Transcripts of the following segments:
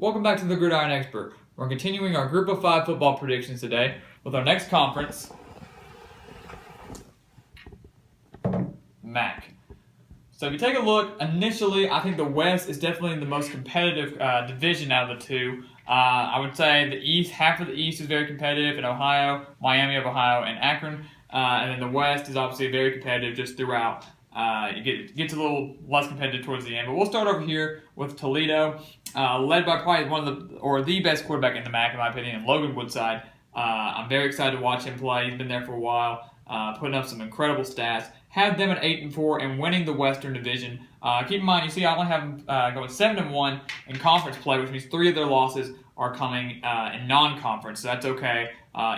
Welcome back to the Gridiron Expert. We're continuing our Group of 5 football predictions today with our next conference, MAC. So if you take a look, initially, I think the West is definitely the most competitive division out of the two. I would say the East, half of the East is very competitive in Ohio, Miami of Ohio, and Akron. And then the West is obviously very competitive just throughout. It gets a little less competitive towards the end. But we'll start over here with Toledo, led by probably the best quarterback in the MAC, in my opinion, Logan Woodside. I'm very excited to watch him play. He's been there for a while, putting up some incredible stats. Had them at 8-4 and winning the Western Division. Keep in mind, you see, I only have them going 7-1 in conference play, which means 3 of their losses are coming in non-conference. So that's okay.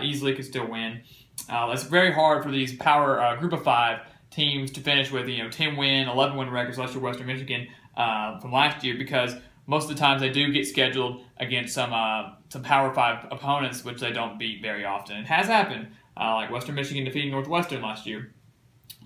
Easily could still win. It's very hard for these power Group of 5 teams to finish with 10-win, 11-win records, unless you're Western Michigan from last year, because most of the times they do get scheduled against some Power 5 opponents, which they don't beat very often. It has happened, like Western Michigan defeating Northwestern last year.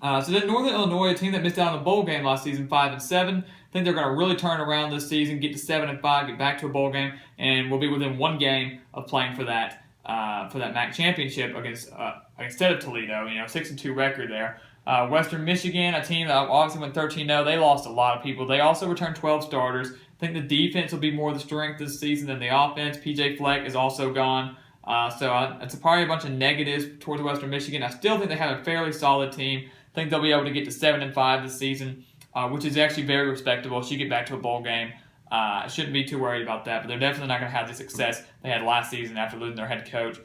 So then Northern Illinois, a team that missed out on the bowl game last season, 5-7. I think they're going to really turn around this season, get to 7-5, get back to a bowl game, and we'll be within one game of playing for that MAC championship against instead of Toledo. 6-2 record there. Western Michigan, a team that obviously went 13-0. They lost a lot of people. They also returned 12 starters. I think the defense will be more the strength this season than the offense. PJ Fleck is also gone. So it's probably a bunch of negatives towards Western Michigan. I still think they have a fairly solid team. I think they'll be able to get to 7-5 this season, which is actually very respectable. Should get back to a bowl game. I shouldn't be too worried about that, but they're definitely not going to have the success they had last season after losing their head coach,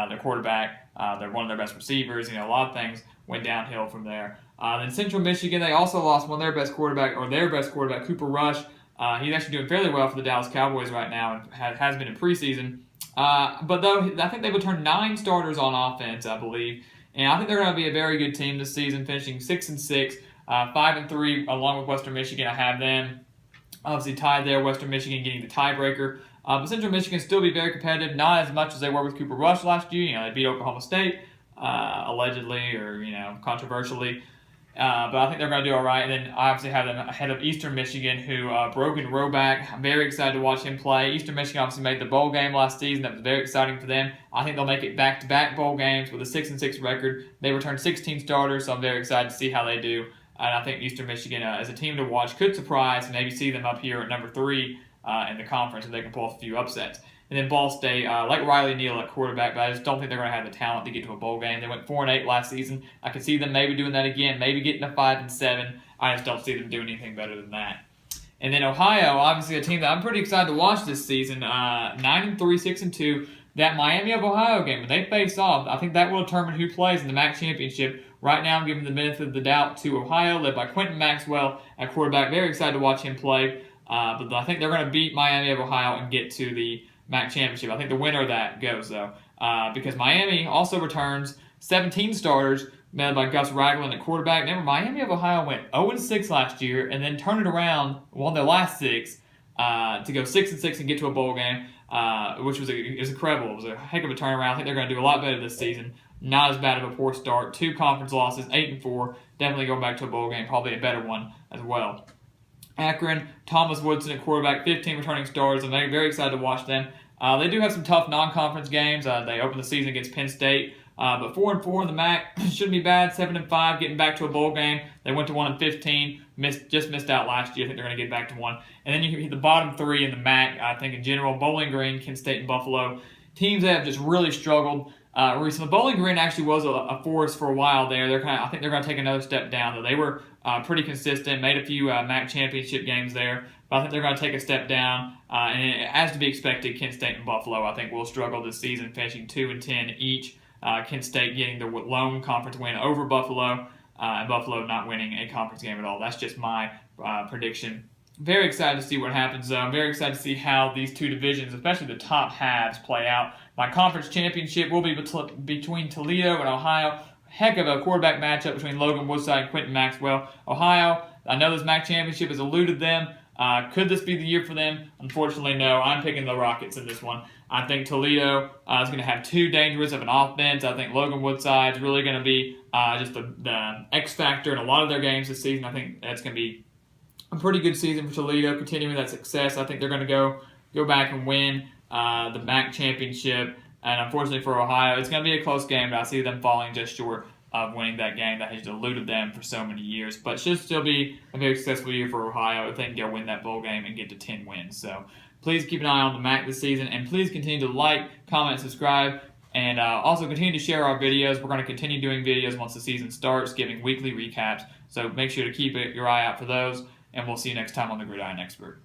their quarterback, they're one of their best receivers. A lot of things went downhill from there. Then Central Michigan, they also lost their best quarterback, Cooper Rush. He's actually doing fairly well for the Dallas Cowboys right now and has been in preseason. But though I think they've returned 9 starters on offense, I believe. And I think they're going to be a very good team this season, finishing 6-6, 5-3, along with Western Michigan. I have them obviously tied there, Western Michigan getting the tiebreaker. But Central Michigan still be very competitive, not as much as they were with Cooper Rush last year. They beat Oklahoma State, allegedly or controversially. But I think they're going to do all right. And then I obviously have them ahead of Eastern Michigan, who Brogan Roback. I'm very excited to watch him play. Eastern Michigan obviously made the bowl game last season. That was very exciting for them. I think they'll make it back-to-back bowl games with a 6-6 record. They returned 16 starters, so I'm very excited to see how they do. And I think Eastern Michigan, as a team to watch, could surprise and maybe see them up here at number 3 in the conference if they can pull off a few upsets. And then Ball State, like Riley Neal at quarterback, but I just don't think they're going to have the talent to get to a bowl game. They went 4-8 last season. I can see them maybe doing that again, maybe getting to 5-7. I just don't see them doing anything better than that. And then Ohio, obviously a team that I'm pretty excited to watch this season, 9-3, 6-2. That Miami of Ohio game, when they face off, I think that will determine who plays in the MAC championship. Right now, I'm giving the benefit of the doubt to Ohio, led by Quentin Maxwell at quarterback. Very excited to watch him play. But I think they're going to beat Miami of Ohio and get to the MAC championship. I think the winner of that goes, though, because Miami also returns 17 starters, led by Gus Ragland at quarterback. Remember, Miami of Ohio went 0-6 last year and then turned it around, won their last 6 to go 6-6 and get to a bowl game, which was incredible. It was a heck of a turnaround. I think they're going to do a lot better this season. Not as bad of a poor start. 2 conference losses, 8-4. Definitely going back to a bowl game, probably a better one as well. Akron, Thomas Woodson at quarterback, 15 returning starters. I'm very excited to watch them. They do have some tough non-conference games. They opened the season against Penn State. But 4-4 in the MAC shouldn't be bad. 7-5, getting back to a bowl game. They went to 1-15, just missed out last year. I think they're going to get back to 1. And then you hit the bottom 3 in the MAC, I think in general, Bowling Green, Kent State, and Buffalo. Teams that have just really struggled recently. Bowling Green actually was a force for a while there. I think they're going to take another step down, though. They were pretty consistent, made a few MAC championship games there, but I think they're going to take a step down. And as to be expected, Kent State and Buffalo, I think, will struggle this season, finishing 2-10 each. Kent State getting the lone conference win over Buffalo, and Buffalo not winning a conference game at all. That's just my prediction. Very excited to see what happens, though. I'm very excited to see how these two divisions, especially the top halves, play out. My conference championship will be between Toledo and Ohio. Heck of a quarterback matchup between Logan Woodside and Quentin Maxwell. Ohio, I know this MAC championship has eluded them. Could this be the year for them? Unfortunately, no. I'm picking the Rockets in this one. I think Toledo is going to have too dangerous of an offense. I think Logan Woodside is really going to be just the X factor in a lot of their games this season. I think that's going to be a pretty good season for Toledo, continuing that success. I think they're going to go go back and win the MAC championship. And unfortunately for Ohio, it's going to be a close game, but I see them falling just short of winning that game that has eluded them for so many years. But should still be a very successful year for Ohio if they can go win that bowl game and get to 10 wins. So please keep an eye on the MAC this season, and please continue to like, comment, subscribe, and also continue to share our videos. We're going to continue doing videos once the season starts, giving weekly recaps. So make sure to keep your eye out for those, and we'll see you next time on The Gridiron Expert.